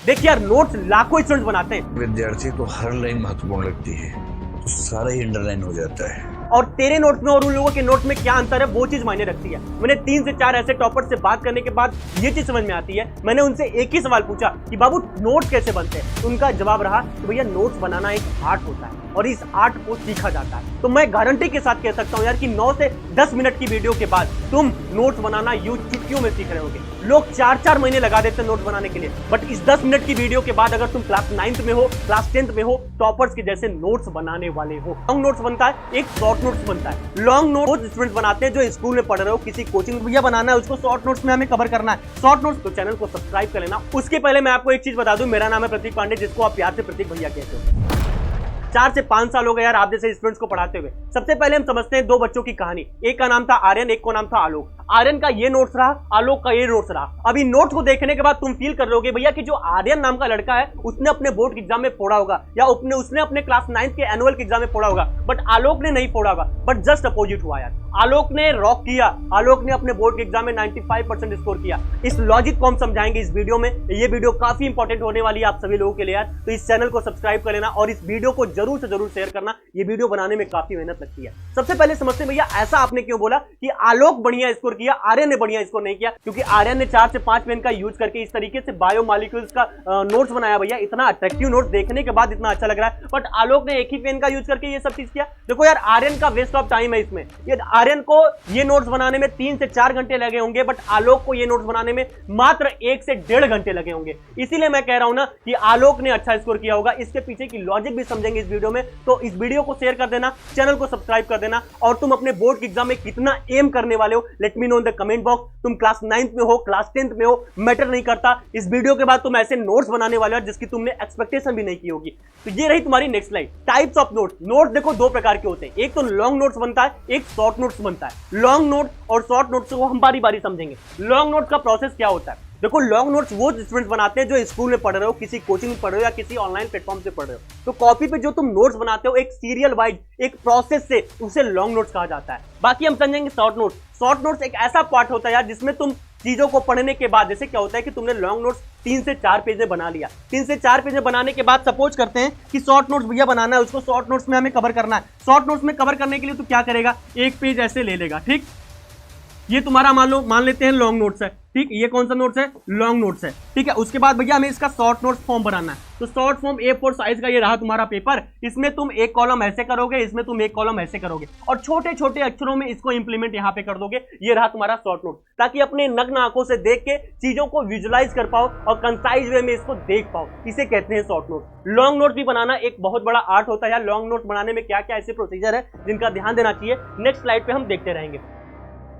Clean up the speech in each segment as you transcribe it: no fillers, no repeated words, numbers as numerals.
देखिए यार, नोट्स लाखों स्टूडेंट्स बनाते हैं। विद्यार्थी को हर लाइन महत्वपूर्ण लगती है तो सारा ही अंडरलाइन हो जाता है। और तेरे नोट्स में और उन लोगों के नोट्स में क्या अंतर है वो चीज मायने रखती है। मैंने 3 से 4 ऐसे टॉपर्स से बात करने के बाद ये चीज समझ में आती है। मैंने उनसे एक ही सवाल पूछा कि बाबू नोट्स कैसे बनते हैं, तो उनका जवाब रहा कि भैया नोट्स बनाना एक आर्ट होता है और इस आर्ट को सीखा जाता है। तो मैं गारंटी के साथ कह सकता हूं यार कि 9 से 10 मिनट की वीडियो के बाद तुम नोट्स बनाना चुटकियों में सीख रहे होगे। लोग 4-4 महीने लगा देते हैं नोट्स बनाने के लिए, बट इस 10 मिनट की वीडियो के बाद अगर तुम क्लास 9th में हो, क्लास 10th में हो, टॉपर्स के जैसे नोट्स बनाने वाले हो। लॉन्ग नोट्स बनता है, एक शॉर्ट नोट्स बनता है। लॉन्ग नोट्स स्टूडेंट बनाते हैं जो स्कूल में पढ़ रहे हो, किसी कोचिंग में भैया बनाना है, उसको शॉर्ट नोट्स में हमें कवर करना है। शॉर्ट नोट्स तो चैनल को सब्सक्राइब कर लेना। उसके पहले मैं आपको एक चीज बता दूं, मेरा नाम है प्रतीक पांडे, जिसको आप प्यार से प्रतीक भैया कहते हो। 4 से 5 साल हो गए यार आप जैसे स्टूडेंट्स को पढ़ाते हुए। सबसे पहले हम समझते हैं 2 बच्चों की कहानी। एक का नाम था आर्यन, एक का नाम था आलोक। आर्यन का ये नोट्स रहा, आलोक का ये नोट्स रहा। अभी नोट्स को देखने के बाद तुम फील कर रहोगे भैया कि जो आर्यन नाम का लड़का है उसने अपने बोर्ड के एग्जाम में फोड़ा होगा, या उसने अपने क्लास 9th के एनुअल के एग्जाम में फोड़ा होगा, बट आलोक ने नहीं फोड़ा होगा। बट जस्ट अपोजिट हुआ यार, आलोक ने रॉक किया। आलोक ने अपने बोर्ड के एग्जाम में 95% स्कोर किया। इस लॉजिक को हम समझाएंगे इस वीडियो में। ये वीडियो काफी इंपॉर्टेंट होने वाली है आप सभी लोगों के लिए यार, तो इस चैनल को सब्सक्राइब कर लेना और इस वीडियो को जरूर से जरूर शेयर करना। ये वीडियो बनाने में काफी मेहनत लगती है। सबसे पहले समझते हैं भैया ऐसा आपने क्यों बोला कि आलोक बढ़िया स्कोर किया, आर्यन ने बढ़िया स्कोर नहीं किया। क्योंकि आर्यन ने 4 से 5 पेन का यूज करके इस तरीके से बायोमॉलिक्यूल्स का नोट्स बनाया भैया, इतना अट्रैक्टिव नोट्स देखने के बाद इतना अच्छा लग रहा है। बट आलोक ने एक ही पेन का यूज करके ये सब चीज किया। देखो यार, आर्यन का वेस्ट ऑफ टाइम है इसमें। ये आर्यन को ये नोट्स बनाने में 3 से 4 घंटे लगे होंगे, बट आलोक को ये नोट्स बनाने में मात्र 1 से 1.5 घंटे लगे होंगे। इसीलिए मैं कह रहा हूं ना कि आलोक ने अच्छा स्कोर किया होगा। इसके पीछे की लॉजिक भी समझेंगे इस वीडियो में। तो इस वीडियो को शेयर कर देना, चैनल को सब्सक्राइब कर देना, और तुम अपने बोर्ड के एग्जाम में कितना एम करने वाले हो let me know in the comment box. तुम क्लास 9th में हो, क्लास 10th में हो, मैटर नहीं करता। इस वीडियो के बाद तुम ऐसे नोट्स बनाने वाले हो जिसकी तुमने एक्सपेक्टेशन भी नहीं की होगी। तो ये रही तुम्हारी next slide. Types of notes. Notes देखो 2 प्रकार के होते हैं, एक तो लॉन्ग नोट्स बनता है, एक शॉर्ट नोट्स बनता है। लॉन्ग नोट और शॉर्ट नोट्स को हम बारी बारी समझेंगे। लॉन्ग नोट्स का प्रोसेस क्या होता है? देखो, लॉन्ग नोट्स वो स्टूडेंट्स बनाते हैं जो स्कूल में पढ़ रहे हो, किसी कोचिंग में पढ़ रहे हो, या किसी ऑनलाइन प्लेटफॉर्म से पढ़ रहे हो। तो कॉपी पे जो तुम नोट्स बनाते हो एक सीरियल वाइज, एक प्रोसेस से, उसे लॉन्ग नोट्स कहा जाता है। बाकी हम समझेंगे शॉर्ट नोट्स। शॉर्ट नोट्स एक ऐसा पार्ट होता है यार जिसमें तुम चीजों को पढ़ने के बाद, जैसे क्या होता है कि तुमने लॉन्ग नोट्स 3 से 4 पेज में बना लिया। 3 से 4 पेज में बनाने के बाद सपोज करते हैं कि शॉर्ट नोट्स भैया बनाना है, उसको शॉर्ट नोट्स में हमें कवर करना है। शॉर्ट नोट्स में कवर करने के लिए तो क्या करेगा, एक पेज ऐसे ले लेगा। ठीक, ये तुम्हारा मान लेते हैं लॉन्ग नोट्स है। ठीक, ये कौन सा नोट्स है? लॉन्ग नोट्स है। ठीक है, उसके बाद भैया हमें इसका शॉर्ट नोट्स फॉर्म बनाना है। तो शॉर्ट फॉर्म A4 साइज का ये रहा तुम्हारा पेपर। इसमें तुम एक कॉलम ऐसे करोगे, इसमें तुम एक कॉलम ऐसे करोगे, और छोटे छोटे अक्षरों में इसको इंप्लीमेंट यहाँ पे कर दोगे। ये रहा तुम्हारा शॉर्ट नोट, ताकि अपने नग्न आंखों से देख के चीजों को विजुलाइज कर पाओ और कंसाइज वे में इसको देख पाओ। इसे कहते हैं शॉर्ट नोट। लॉन्ग नोट भी बनाना एक बहुत बड़ा आर्ट होता है यार। लॉन्ग नोट बनाने में क्या क्या ऐसे प्रोसीजर है जिनका ध्यान देना चाहिए, नेक्स्ट स्लाइड पे हम देखते रहेंगे।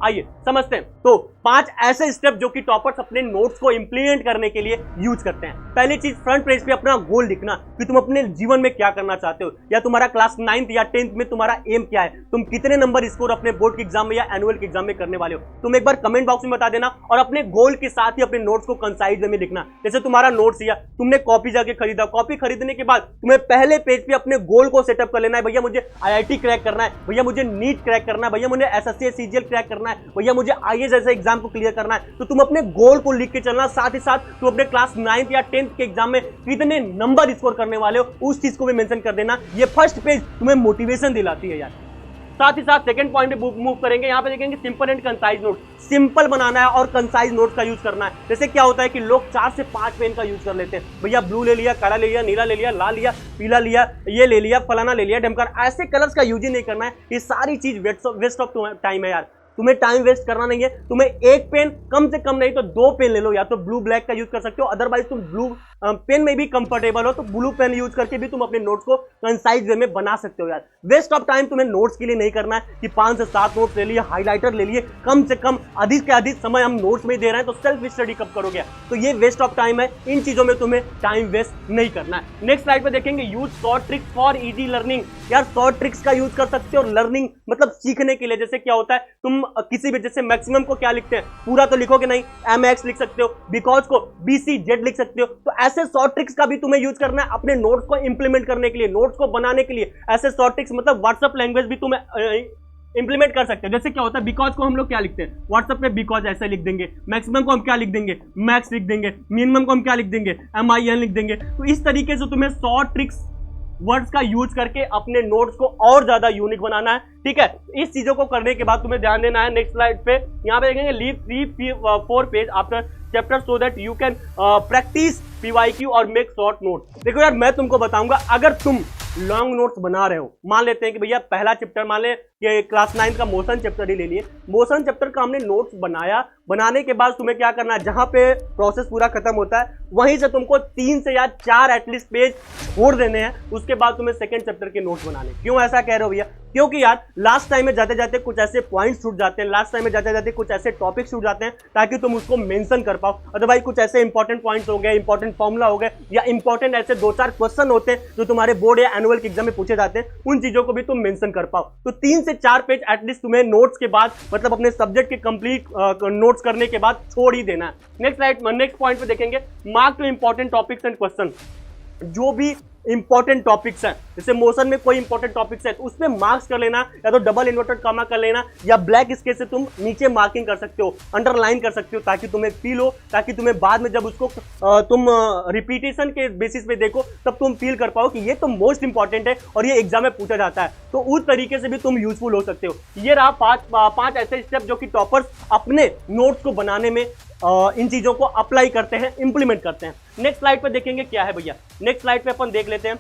आइए समझते हैं। तो 5 ऐसे स्टेप जो कि टॉपर्स अपने नोट्स को इंप्लीमेंट करने के लिए यूज करते हैं। पहली चीज, फ्रंट पेज पे अपना गोल लिखना कि तुम अपने जीवन में क्या करना चाहते हो, या तुम्हारा क्लास 9th या 10th में तुम्हारा एम क्या है, तुम कितने नंबर स्कोर अपने बोर्ड के एग्जाम में या एनुअल के एग्जाम में करने वाले हो। तुम एक बार कमेंट बॉक्स में बता देना, और अपने गोल के साथ ही अपने नोट्स को कंसाइज वे में लिखना। जैसे तुम्हारा नोट्स या तुमने कॉपी जाके खरीदा, कॉपी खरीदने के बाद तुम्हें पहले पेज पे अपने गोल को सेटअप कर लेना है। भैया मुझे IIT क्रैक करना है, भैया मुझे नीट क्रैक करना है, भैया मुझे SSC CGL क्रैक करना है, भैया मुझे IAS जैसे एग्जाम को क्लियर करना है। तो तुम अपने गोल को लिख के चलना, साथ ही साथ तुम अपने क्लास 9th या 10th के एग्जाम में कितने नंबर स्कोर करने वाले हो उस चीज को भी मेंशन कर देना। ये फर्स्ट पेज तुम्हें मोटिवेशन दिलाती है यार। साथ ही साथ सेकंड पॉइंट पे मूव करेंगे। यहाँ पे देखेंगे simple and concise note. Simple बनाना है और कंसाइज नोट्स का यूज करना है। जैसे क्या होता है कि लोग 4 से 5 पेन का यूज कर लेते हैं। भैया ब्लू ले लिया, काला ले लिया, नीला ले लिया, लाल लिया, पीला लिया, ये ले लिया, फलाना ले लिया, ढमकर, ऐसे कलर्स का यूज ही नहीं करना है। ये सारी चीज वेस्ट ऑफ टाइम है यार। तुम्हें टाइम वेस्ट करना नहीं है। तुम्हें एक पेन, कम से कम नहीं तो 2 पेन ले लो, या तो ब्लू ब्लैक का यूज कर सकते हो, अदरवाइज तुम ब्लू पेन में भी कंफर्टेबल हो तो ब्लू पेन यूज करके भी तुम अपने नोट्स को कंसाइज वे में बना सकते हो यार। वेस्ट ऑफ टाइम तुम्हें नोट्स के लिए नहीं करना है कि 5 से 7 नोट्स ले लिए, हाइलाइटर ले लिए। कम से कम अधिक से अधिक समय हम नोट्स में दे रहे हैं, तो सेल्फ स्टडी कब करोगे? तो ये वेस्ट ऑफ टाइम है। इन चीजों में तुम्हें टाइम वेस्ट नहीं करना है। नेक्स्ट स्लाइड पे देखेंगे use short tricks for easy learning. यार शॉर्ट ट्रिक्स का यूज कर सकते हो लर्निंग, मतलब सीखने के लिए। जैसे क्या होता है, तुम किसी भी, जैसे मैक्सिमम को क्या लिखते हैं, पूरा तो लिखोगे नहीं, MX लिख सकते हो, बिकॉज को BCZ लिख सकते हो। तो ऐसे शॉर्ट ट्रिक्स का भी तुम्हें यूज करना है अपने नोट्स को इंप्लीमेंट करने के लिए, नोट्स को बनाने के लिए। ऐसे शॉर्ट ट्रिक्स मतलब व्हाट्सएप लैंग्वेज भी तुम्हें इंप्लीमेंट कर सकते हैं। जैसे क्या होता है, बिकॉज को हम लोग क्या लिखते हैं व्हाट्सएप पे, बिकॉज ऐसे लिख देंगे। मैक्सिमम को हम क्या लिख देंगे, मैक्स लिख देंगे। मिनिमम को हम क्या लिख देंगे, MIN लिख देंगे। तो इस तरीके से तुम्हें 100 ट्रिक्स वर्ड्स का यूज करके अपने नोट्स को और ज्यादा यूनिक बनाना है, ठीक है। इस चीजों को करने के बाद तुम्हें ध्यान देना है नेक्स्ट स्लाइड पे, यहाँ पे देखेंगे leave 3-4 page after chapter so that you can practice PYQ और मेक शॉर्ट नोट। देखो यार, मैं तुमको बताऊंगा, अगर तुम लॉन्ग नोट्स बना रहे हो, मान लेते हैं कि भैया पहला चैप्टर, मान ले कि क्लास 9 का मोशन चैप्टर ही ले लिए, मोशन चैप्टर का हमने नोट्स बनाया, बनाने के बाद तुम्हें क्या करना है, जहां पे प्रोसेस पूरा खत्म होता है वहीं से तुमको 3 से या 4 एटलीस्ट पेज छोड़ देने हैं, उसके बाद तुम्हें सेकंड चैप्टर के नोट्स बनाने। क्यों ऐसा कह रहे हो भैया, क्योंकि यार लास्ट टाइम में जाते जाते कुछ ऐसे पॉइंट्स छूट जाते हैं, लास्ट टाइम में जाते जाते कुछ ऐसे टॉपिक्स छूट जाते हैं ताकि तुम उसको मेंशन कर पाओ। अदरवाइज कुछ ऐसे इंपॉर्टेंट पॉइंट्स हो गए, इंपॉर्टेंट फॉर्मूला हो गए, या इंपॉर्टेंट ऐसे 2-4 क्वेश्चन होते हैं जो तुम्हारे बोर्ड या एनुअल के एग्जाम में पूछे जाते हैं, उन चीजों को भी तुम मेंशन कर पाओ। तो 3 से 4 पेज एटलीस्ट तुम्हें नोट्स के बाद, मतलब अपने सब्जेक्ट के कंप्लीट नोट्स करने के बाद छोड़ ही देना है। नेक्स्ट पॉइंट पे देखेंगे, mark two important topics and question. जो भी इंपॉर्टेंट टॉपिक्स हैं, जैसे मोशन में कोई इंपॉर्टेंट टॉपिक्स है तो उसमें मार्क्स कर लेना, या तो डबल इन्वर्टेड कॉमा कर लेना, या ब्लैक स्केच से तुम नीचे मार्किंग कर सकते हो, अंडरलाइन कर सकते हो, ताकि तुम्हें फील हो, ताकि तुम्हें बाद में जब उसको तुम रिपीटेशन के बेसिस पे देखो तब तुम फील कर पाओ कि ये तो मोस्ट इंपॉर्टेंट है और ये एग्जाम में पूछा जाता है। तो उस तरीके से भी तुम यूजफुल हो सकते हो। ये रहा 5 ऐसे स्टेप जो कि टॉपर्स अपने नोट्स को बनाने में इन चीजों को अप्लाई करते हैं, इंप्लीमेंट करते हैं। नेक्स्ट स्लाइड पे देखेंगे क्या है भैया, नेक्स्ट स्लाइड पे अपन देख लेते हैं।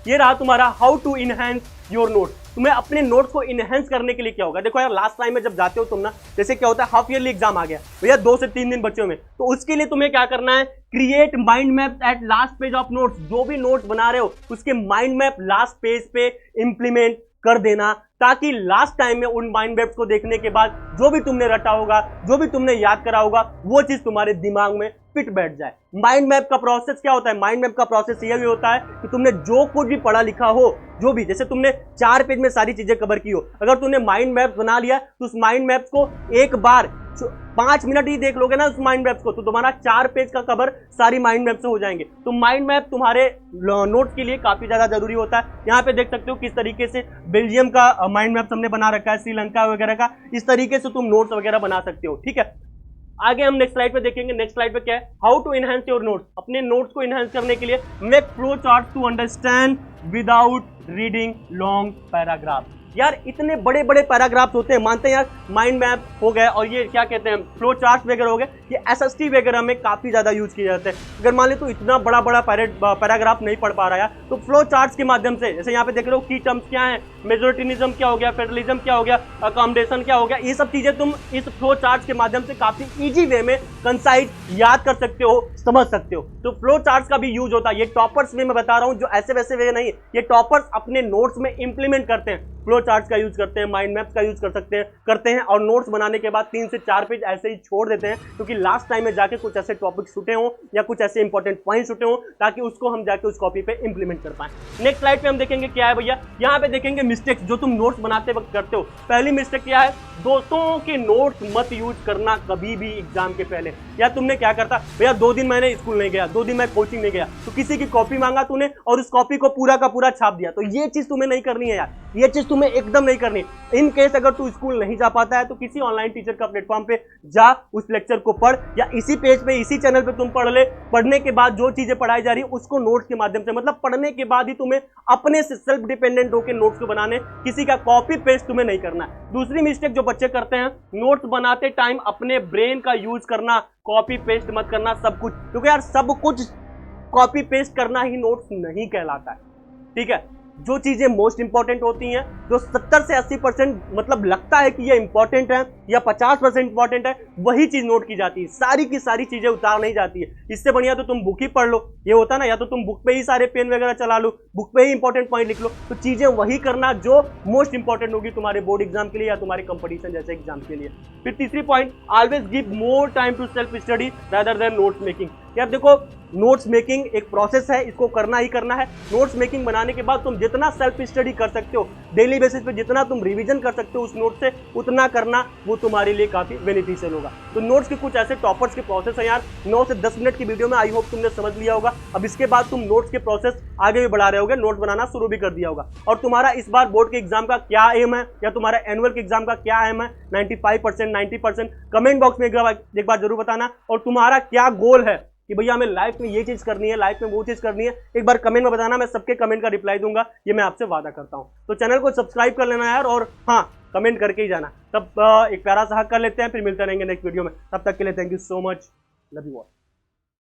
ये रहा तुम्हारा how to enhance your notes. तुम्हें अपने नोट्स को इनहेंस करने के लिए क्या होगा, देखो यार लास्ट टाइम में जब जाते हो तुम ना, जैसे क्या होता है हाफ ईयरली एग्जाम आ गया भैया, 2 से 3 दिन बच्चों में, तो उसके लिए तुम्हें क्या करना है, create mind map at last page of notes. जो भी नोट्स बना रहे हो उसके माइंड मैप लास्ट पेज पे इंप्लीमेंट कर देना, ताकि लास्ट टाइम में उन माइंड मैप्स को देखने के बाद जो भी तुमने रटा होगा, जो भी तुमने याद करा होगा, वो चीज तुम्हारे दिमाग में फिट बैठ जाए। माइंड मैप का प्रोसेस क्या होता है, माइंड मैप का प्रोसेस यह भी होता है कि तुमने जो कुछ भी पढ़ा लिखा हो, जो भी, जैसे तुमने 4 पेज में सारी चीजें कवर की हो, अगर तुमने माइंड मैप बना लिया तो उस माइंड मैप को एक बार 5 मिनट ही देख लोगे ना उस माइंड मैप को, तो तुम्हारा 4 पेज का कवर सारी माइंड मैप से हो जाएंगे। तो माइंड मैप तुम्हारे नोट्स के लिए काफी ज्यादा जरूरी होता है। यहाँ पे देख सकते हो किस तरीके से बेल्जियम का माइंड मैप हमने बना रखा है, श्रीलंका वगैरह का, इस तरीके से तुम नोट्स वगैरह बना सकते हो, ठीक है। आगे हम नेक्स्ट स्लाइड पे देखेंगे, नेक्स्ट स्लाइड पे क्या है, how to enhance your notes. अपने नोट्स को एनहांस करने के लिए make flow chart to understand without reading long paragraph. यार इतने बड़े बड़े पैराग्राफ्स होते हैं, मानते हैं यार माइंड मैप हो गए और ये क्या कहते हैं फ्लो चार्ट वगैरह हो गए, ये SST वगैरह में काफी ज्यादा यूज किए जाते हैं। अगर मान ले तो इतना बड़ा बड़ा पैराग्राफ नहीं पढ़ पा रहा है तो फ्लो चार्ट्स के माध्यम से, जैसे यहाँ पे देख रहे हो की टर्म्स क्या है, मेजोरिटिनिज्म क्या हो गया, फेडरलिज्म क्या हो गया, अकोमोडेशन क्या हो गया, ये सब चीजें तुम इस फ्लो चार्ट्स के माध्यम से काफी इजी वे में कंसाइज याद कर सकते हो, समझ सकते हो। तो फ्लो चार्ट्स का भी यूज होता है। ये टॉपर्स में मैं बता रहा हूँ, जो ऐसे वैसे वे नहीं, ये टॉपर्स अपने नोट्स में इंप्लीमेंट करते हैं, फ्लो चार्ट्स का यूज करते हैं, माइंड मैप्स का यूज करते हैं और नोट्स बनाने के बाद 3 से 4 पेज ऐसे ही छोड़ देते हैं, क्योंकि लास्ट टाइम में जाके कुछ ऐसे टॉपिक छूटे हों या कुछ ऐसे इंपॉर्टेंट पॉइंट छूटे हों, ताकि उसको हम जाके उस कॉपी पे इंप्लीमेंट कर पाएं। नेक्स्ट स्लाइड पे हम देखेंगे क्या है भैया, यहाँ पे देखेंगे मिस्टेक्स जो तुम नोट्स बनाते वक्त करते हो। पहली मिस्टेक क्या है, दोस्तों के नोट्स मत यूज करना कभी भी एग्जाम के पहले। या तुमने क्या करता भैया, 2 दिन मैंने स्कूल नहीं गया, 2 दिन मैं कोचिंग नहीं गया, तो किसी की कॉपी मांगा तूने और उस कॉपी को पूरा का पूरा छाप दिया, तो ये चीज तुम्हें नहीं करनी है यार, ये चीज तुम्हें एकदम नहीं करनी। इन केस अगर तू स्कूल नहीं जा पाता है तो किसी ऑनलाइन टीचर का प्लेटफॉर्म पे जा, उस लेक्चर को पढ़, या इसी पेज पे इसी चैनल पे तुम पढ़ ले। पढ़ने के बाद जो चीजें पढ़ाई जा रही है उसको नोट्स के माध्यम से, मतलब पढ़ने के बाद ही तुम्हें अपने से सेल्फ डिपेंडेंट होकर नोट्स को बनाने, किसी का कॉपी पेस्ट तुम्हें नहीं करना है। दूसरी मिस्टेक जो बच्चे करते हैं, नोट्स बनाते टाइम अपने ब्रेन का यूज करना, कॉपी पेस्ट मत करना सब कुछ, क्योंकि यार सब कुछ कॉपी पेस्ट करना ही नोट्स नहीं कहलाता है, ठीक है। जो चीजें मोस्ट इंपॉर्टेंट होती हैं, जो 70 से 80% मतलब लगता है कि ये इंपॉर्टेंट है या 50% इंपॉर्टेंट है, वही चीज नोट की जाती है, सारी की सारी चीजें उतार नहीं जाती है। इससे बढ़िया तो तुम बुक ही पढ़ लो, ये होता ना, या तो तुम बुक पे ही सारे पेन वगैरह चला लो, बुक पे ही इंपॉर्टेंट पॉइंट लिख लो। तो चीजें वही करना जो मोस्ट इंपॉर्टेंट होगी तुम्हारे बोर्ड एग्जाम के लिए या तुम्हारे कंपटीशन जैसे एग्जाम के लिए। फिर तीसरी point, always give more time to self study rather than notes making. यार देखो, नोट्स मेकिंग एक प्रोसेस है, इसको करना ही करना है। नोट्स मेकिंग बनाने के बाद तुम जितना सेल्फ स्टडी कर सकते हो, डेली बेसिस पे जितना तुम रिवीजन कर सकते हो उस नोट से उतना करना, वो तुम्हारे लिए काफी बेनिफिशियल होगा। तो नोट्स के कुछ ऐसे टॉपर्स के प्रोसेस है यार, 9 से 10 मिनट की वीडियो में आई होप तुमने समझ लिया होगा। अब इसके बाद तुम नोट्स के प्रोसेस आगे भी बढ़ा रहे होगे, नोट बनाना शुरू भी कर दिया होगा। और तुम्हारा इस बार बोर्ड के एग्जाम का क्या एम है या तुम्हारा एनुअल के एग्जाम का क्या एम है, 95% 90% कमेंट बॉक्स में एक बार जरूर बताना। और तुम्हारा क्या गोल है कि भैया हमें लाइफ में ये चीज करनी है, लाइफ में वो चीज करनी है, एक बार कमेंट में बताना। मैं सबके कमेंट का रिप्लाई दूंगा, ये मैं आपसे वादा करता हूं। तो चैनल को सब्सक्राइब कर लेना यार, और हाँ कमेंट करके ही जाना। तब एक प्यारा सा हक कर लेते हैं, फिर मिलते रहेंगे नेक्स्ट वीडियो में। तब तक के लिए thank you so much, love you all.